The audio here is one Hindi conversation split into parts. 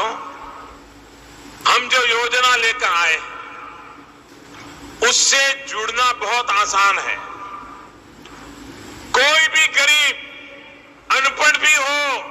साथियों, हम जो योजना लेकर आए उससे जुड़ना बहुत आसान है। कोई भी गरीब, अनपढ़ भी हो।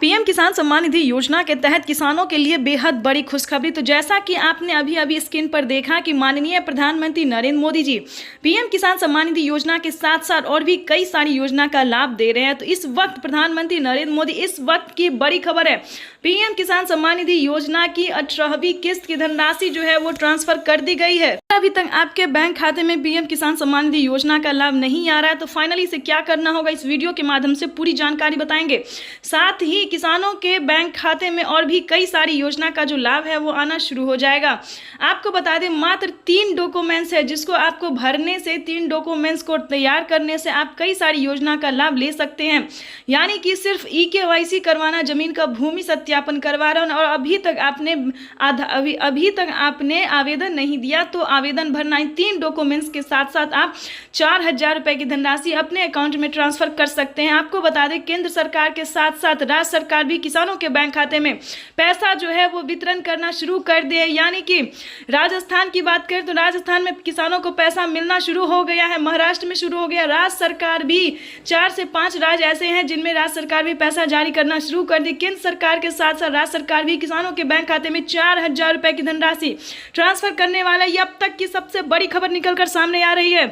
पीएम किसान सम्मान निधि योजना के तहत किसानों के लिए बेहद बड़ी खुशखबरी। तो जैसा कि आपने अभी स्क्रीन पर देखा कि माननीय प्रधानमंत्री नरेंद्र मोदी जी पीएम किसान सम्मान निधि योजना के साथ साथ और भी कई सारी योजना का लाभ दे रहे हैं। तो इस वक्त प्रधानमंत्री नरेंद्र मोदी, इस वक्त की बड़ी खबर है, पीएम किसान सम्मान निधि योजना की 18वीं किस्त की धनराशि जो है वो ट्रांसफर कर दी गई है। अभी तक आपके बैंक खाते में पीएम किसान सम्मान निधि योजना का लाभ नहीं आ रहा है तो फाइनली इसे क्या करना होगा, इस वीडियो के माध्यम से पूरी जानकारी बताएंगे। साथ ही किसानों के बैंक खाते में और भी कई सारी योजना का जो लाभ है वो आना शुरू हो जाएगा। आपको बता दें, मात्र 3 डॉक्यूमेंट्स है जिसको आपको भरने से, 3 डॉक्यूमेंट्स को तैयार करने से आप कई सारी योजना का लाभ ले सकते हैं। यानी कि सिर्फ EKYC करवाना, जमीन का भूमि सत्यापन करवाना, और अभी तक आपने आवेदन नहीं दिया तो आवेदन भरना, इन 3 डॉक्यूमेंट्स के साथ साथ आप 4000 रुपए की धनराशि अपने अकाउंट में ट्रांसफर कर सकते हैं। आपको बता दें, केंद्र सरकार के साथ साथ राज्य सरकार भी किसानों के बैंक खाते में पैसा जो है वो वितरण करना शुरू कर दे। यानी कि राजस्थान की बात करें तो राजस्थान में किसानों को पैसा मिलना शुरू हो गया है, महाराष्ट्र में शुरू हो गया, राज्य सरकार भी 4 से 5 राज्य ऐसे हैं जिनमें राज्य सरकार भी पैसा जारी करना शुरू कर दी। केंद्र सरकार के साथ साथ राज्य सरकार भी किसानों के बैंक खाते में 4000 रुपए की धनराशि ट्रांसफर करने वाला है। ये अब तक की सबसे बड़ी खबर निकलकर सामने आ रही है।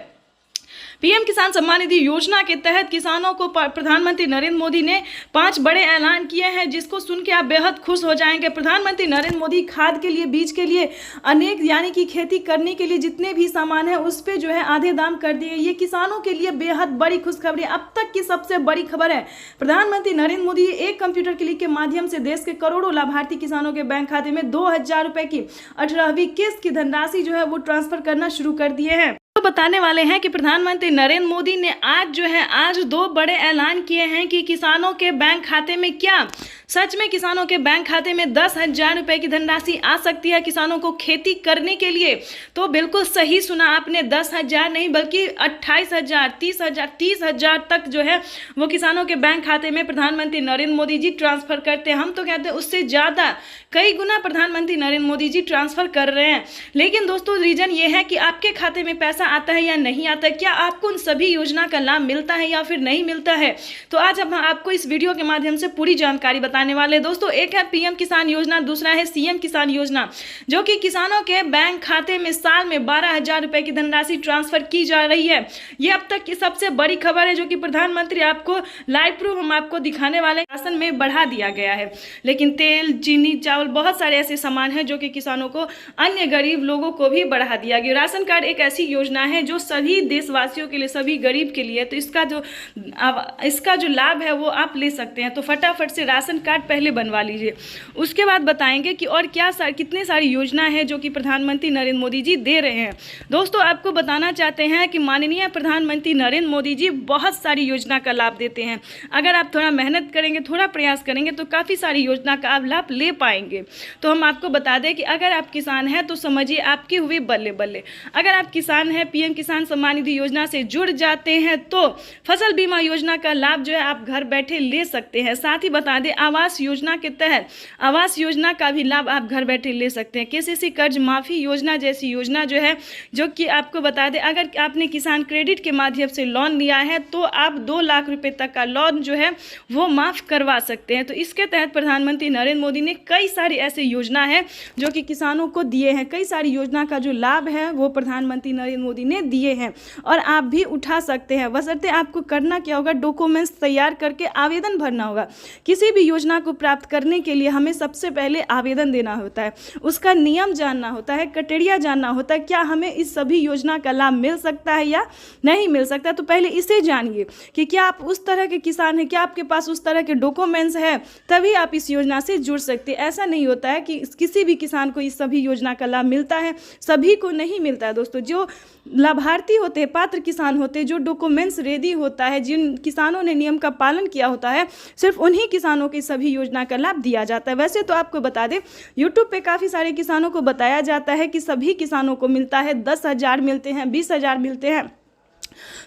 पीएम किसान सम्मान निधि योजना के तहत किसानों को प्रधानमंत्री नरेंद्र मोदी ने 5 बड़े ऐलान किए हैं जिसको सुन के आप बेहद खुश हो जाएंगे। प्रधानमंत्री नरेंद्र मोदी खाद के लिए, बीज के लिए, अनेक यानी कि खेती करने के लिए जितने भी सामान है उस पे जो है आधे दाम कर दिए। ये किसानों के लिए बेहद बड़ी खुशखबरी, अब तक की सबसे बड़ी खबर है। प्रधानमंत्री नरेंद्र मोदी एक कंप्यूटर क्लिक के माध्यम से देश के करोड़ों लाभार्थी किसानों के बैंक खाते में 2000 रुपए की 18वीं किस्त की धनराशि जो है वो ट्रांसफर करना शुरू कर दिए हैं। तो बताने वाले हैं कि प्रधानमंत्री नरेंद्र मोदी ने आज 2 बड़े ऐलान किए हैं कि किसानों के बैंक खाते में क्या सच में किसानों के बैंक खाते में 10,000 रुपए की धनराशि आ सकती है किसानों को खेती करने के लिए। तो बिल्कुल सही सुना आपने, 10,000 नहीं बल्कि 28,000, 30,000 तक जो है वो किसानों के बैंक खाते में प्रधानमंत्री नरेंद्र मोदी जी ट्रांसफर करते हैं। हम तो कहते हैं उससे ज़्यादा, कई गुना प्रधानमंत्री नरेंद्र मोदी जी ट्रांसफर कर रहे हैं। लेकिन दोस्तों, रीजन ये है कि आपके खाते में पैसा आता है या नहीं आता है, क्या आपको उन सभी योजना का लाभ मिलता है या फिर नहीं मिलता है। तो आज हम आपको इस वीडियो के माध्यम से पूरी जानकारी बताने वाले। दोस्तों, एक है पीएम किसान योजना, दूसरा है सीएम किसान योजना, जो कि किसानों के बैंक खाते में साल में 12,000 रुपए की धनराशि ट्रांसफर की जा रही है। ये अब तक की सबसे बड़ी खबर है जो कि प्रधानमंत्री आपको लाइव प्रूफ हम आपको दिखाने वाले। राशन में बढ़ा दिया गया है, लेकिन तेल, चीनी, चावल, बहुत सारे ऐसे सामान हैं जो कि किसानों को, अन्य गरीब लोगों को भी बढ़ा दिया गया। राशन कार्ड एक ऐसी योजना है जो सभी देशवासियों के लिए, सभी गरीब के लिए, तो इसका जो लाभ है वो आप ले सकते हैं। तो फटाफट से राशन कार्ड पहले बनवा लीजिए, उसके बाद बताएंगे कि और कितने सारी योजना है जो कि प्रधानमंत्री नरेंद्र मोदी जी दे रहे हैं। दोस्तों, आपको बताना चाहते हैं कि माननीय प्रधानमंत्री नरेंद्र मोदी जी बहुत सारी योजना का लाभ देते हैं। अगर आप थोड़ा मेहनत करेंगे, थोड़ा प्रयास करेंगे तो काफ़ी सारी योजना का आप लाभ ले पाएंगे। तो हम आपको बता दें कि अगर आप किसान हैं तो समझिए आपकी हुई बल्ले बल्ले। अगर आप किसान हैं, पीएम किसान सम्मान निधि योजना से जुड़ जाते हैं तो फसल बीमा योजना का लाभ जो है आप घर बैठे ले सकते हैं। साथ ही बता दें, आवास योजना के तहत आवास योजना का भी लाभ आप घर बैठे ले सकते हैं। KCC कर्ज माफी योजना जैसी योजना जो है, जो कि आपको बता दें, अगर आपने किसान क्रेडिट के माध्यम से लोन लिया है तो आप 2 लाख रुपए तक का लोन जो है वो माफ करवा सकते हैं। तो इसके तहत प्रधानमंत्री नरेंद्र मोदी ने कई सारी ऐसी योजना है जो कि किसानों को दिए हैं। कई सारी योजना का जो लाभ है वो प्रधानमंत्री नरेंद्र मोदी ने दिए हैं और आप भी उठा सकते हैं। बशर्ते आपको करना क्या होगा, डॉक्यूमेंट्स तैयार करके आवेदन भरना होगा। किसी भी योजना को प्राप्त करने के लिए हमें सबसे पहले आवेदन देना होता है, उसका नियम जानना होता है, क्राइटेरिया जानना होता है, क्या हमें इस सभी योजना का लाभ मिल सकता है या नहीं मिल सकता। तो पहले इसे जानिए कि क्या आप उस तरह के किसान हैं, क्या आपके पास उस तरह के डॉक्यूमेंट्स है, तभी आप इस योजना से जुड़ सकते हैं। ऐसा नहीं होता है कि किसी भी किसान को इस सभी योजना का लाभ मिलता है, सभी को नहीं मिलता है। दोस्तों, जो लाभार्थी होते हैं, पात्र किसान होते हैं, जो डॉक्यूमेंट्स रेडी होता है, जिन किसानों ने नियम का पालन किया होता है, सिर्फ उन्हीं किसानों की सभी योजना का लाभ दिया जाता है। वैसे तो आपको बता दें, यूट्यूब पे काफ़ी सारे किसानों को बताया जाता है कि सभी किसानों को मिलता है, 10,000 मिलते हैं, 20,000 मिलते हैं,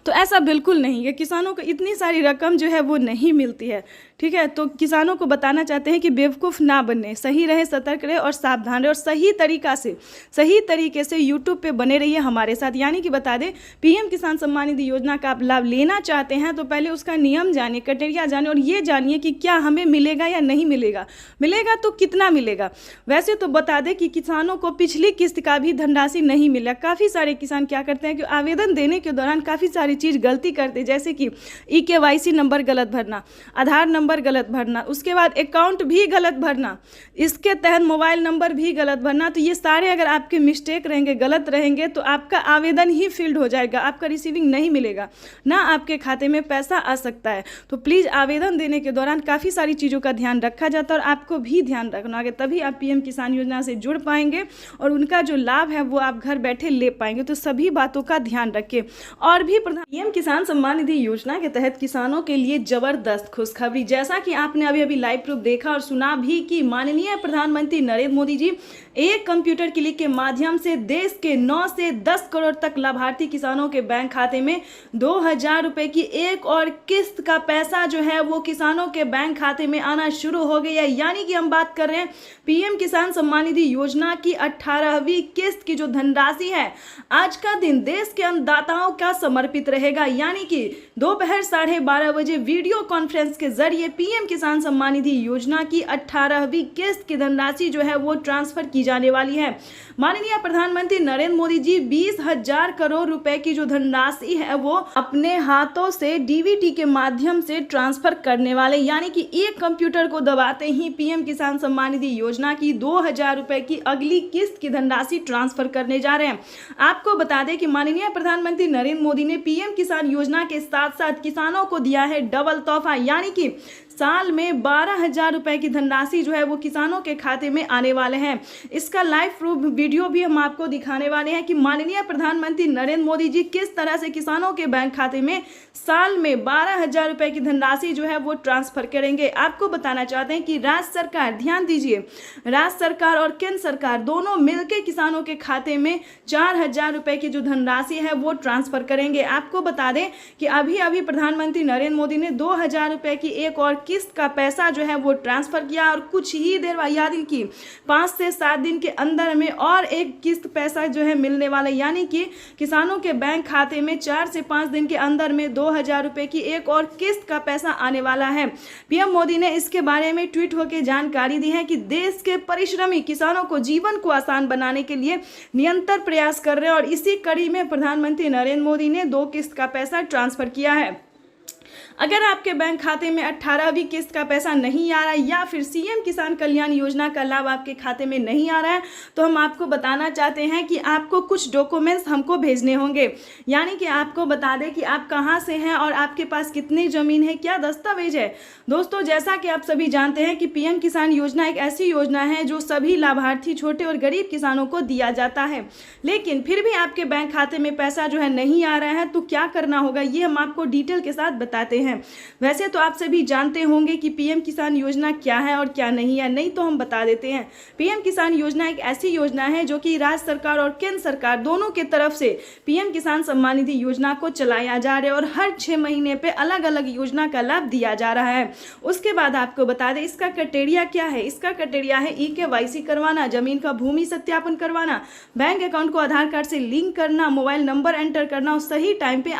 तो ऐसा बिल्कुल नहीं है, किसानों को इतनी सारी रकम जो है वो नहीं मिलती है। ठीक है, तो किसानों को बताना चाहते हैं कि बेवकूफ़ ना बने, सही रहे, सतर्क रहे और सावधान रहे और सही तरीके से यूट्यूब पे बने रहिए हमारे साथ। यानी कि बता दें, पीएम किसान सम्मान निधि योजना का आप लाभ लेना चाहते हैं तो पहले उसका नियम जानिए, क्राइटेरिया जानिए और ये जानिए कि क्या हमें मिलेगा या नहीं मिलेगा, मिलेगा तो कितना मिलेगा। वैसे तो बता दें कि किसानों को पिछली किस्त का भी धनराशि नहीं मिला। काफ़ी सारे किसान क्या करते हैं कि आवेदन देने के दौरान काफ़ी सारी चीज़ गलती करते, जैसे कि EKYC नंबर गलत भरना, आधार नंबर गलत भरना, उसके बाद अकाउंट भी गलत भरना, इसके तहत मोबाइल नंबर भी गलत भरना। तो ये सारे अगर आपके मिस्टेक रहेंगे, गलत रहेंगे, तो आपका आवेदन ही फील्ड हो जाएगा, आपका रिसीविंग नहीं मिलेगा, ना आपके खाते में पैसा आ सकता है। तो प्लीज़ आवेदन देने के दौरान काफ़ी सारी चीज़ों का ध्यान रखा जाता है और आपको भी ध्यान रखना होगा, तभी आप पीएम किसान योजना से जुड़ पाएंगे और उनका जो लाभ है वो आप घर बैठे ले पाएंगे। तो सभी बातों का ध्यान रखें। और भी पीएम किसान सम्मान निधि योजना के तहत किसानों के लिए जबरदस्त खुशखबरी, जैसा कि आपने अभी लाइव प्रूफ देखा और सुना भी कि माननीय प्रधानमंत्री नरेंद्र मोदी जी एक कंप्यूटर क्लिक के माध्यम से देश के 9 से 10 करोड़ तक लाभार्थी किसानों के बैंक खाते में 2000 रुपए की एक और किस्त का पैसा जो है वो किसानों के बैंक खाते में आना शुरू हो गई है। यानी कि हम बात कर रहे हैं पीएम किसान सम्मान निधि योजना की 18वीं किस्त की जो धनराशि है, आज का दिन देश के अन्नदाताओं का समर्पित रहेगा। यानी कि दोपहर 12:30 बजे वीडियो कॉन्फ्रेंस के जरिए पीएम किसान सम्मान निधि योजना की 18वीं किस्त की धनराशि जो है वो ट्रांसफर की जाने वाली है। माननीय प्रधानमंत्री नरेंद्र मोदी जी 20,000 करोड़ रुपए की जो धनराशि है वो अपने हाथों से डीबीटी के माध्यम से ट्रांसफर करने वाले, यानी कि एक कंप्यूटर को दबाते ही पीएम किसान सम्मान निधि योजना की 2000 रुपए की अगली किस्त की धनराशि ट्रांसफर करने जा रहे हैं। आपको बता दें कि माननीय प्रधानमंत्री नरेंद्र मोदी ने पीएम किसान योजना के साथ साथ किसानों को दिया है डबल तोहफा, यानी कि साल में 12,000 रुपए की धनराशि जो है वो किसानों के खाते में आने वाले हैं। इसका लाइव प्रूफ वीडियो भी हम आपको दिखाने वाले हैं कि माननीय प्रधानमंत्री नरेंद्र मोदी जी किस तरह से किसानों के बैंक खाते में साल में 12,000 रुपए की धनराशि जो है वो ट्रांसफर करेंगे। आपको बताना चाहते हैं कि राज्य सरकार, ध्यान दीजिए, राज्य सरकार और केंद्र सरकार दोनों मिलकर किसानों के खाते में 4,000 रुपए की जो धनराशि है वो ट्रांसफर करेंगे। आपको बता दें कि अभी प्रधानमंत्री नरेंद्र मोदी ने 2,000 रुपए की एक और किस्त का पैसा जो है वो ट्रांसफर किया और कुछ ही देर बाद, याद की 5 से 7 दिन के अंदर में और एक किस्त पैसा जो है मिलने वाला, यानी कि किसानों के बैंक खाते में 4 से 5 दिन के अंदर में 2,000 रुपए की एक और किस्त का पैसा आने वाला है। पीएम मोदी ने इसके बारे में ट्वीट होकर जानकारी दी है कि देश के परिश्रमी किसानों को जीवन को आसान बनाने के लिए निरंतर प्रयास कर रहे हैं और इसी कड़ी में प्रधानमंत्री नरेंद्र मोदी ने 2 किस्त का पैसा ट्रांसफर किया है। अगर आपके बैंक खाते में 18वीं किस्त का पैसा नहीं आ रहा है या फिर सीएम किसान कल्याण योजना का लाभ आपके खाते में नहीं आ रहा है, तो हम आपको बताना चाहते हैं कि आपको कुछ डॉक्यूमेंट्स हमको भेजने होंगे। यानी कि आपको बता दें कि आप कहां से हैं और आपके पास कितनी ज़मीन है, क्या दस्तावेज है। दोस्तों, जैसा कि आप सभी जानते हैं कि पीएम किसान योजना एक ऐसी योजना है जो सभी लाभार्थी छोटे और गरीब किसानों को दिया जाता है, लेकिन फिर भी आपके बैंक खाते में पैसा जो है नहीं आ रहा है, तो क्या करना होगा ये हम आपको डिटेल के साथ बताते हैं। वैसे तो आप सभी जानते होंगे कि पीएम किसान योजना क्या है और क्या नहीं है, नहीं तो हम बता देते हैं। पीएम किसान योजना एक ऐसी योजना है जो कि राज्य सरकार और केंद्र सरकार दोनों के तरफ से पीएम किसान सम्मान निधि योजना को चलाया जा रहा है और हर 6 महीने पे अलग अलग योजना का लाभ दिया जा रहा है। उसके बाद आपको बता दें इसका क्राइटेरिया क्या है। इसका क्राइटेरिया है EKYC करवाना, जमीन का भूमि सत्यापन करवाना, बैंक अकाउंट को आधार कार्ड से लिंक करना, मोबाइल नंबर एंटर करना और सही टाइम पे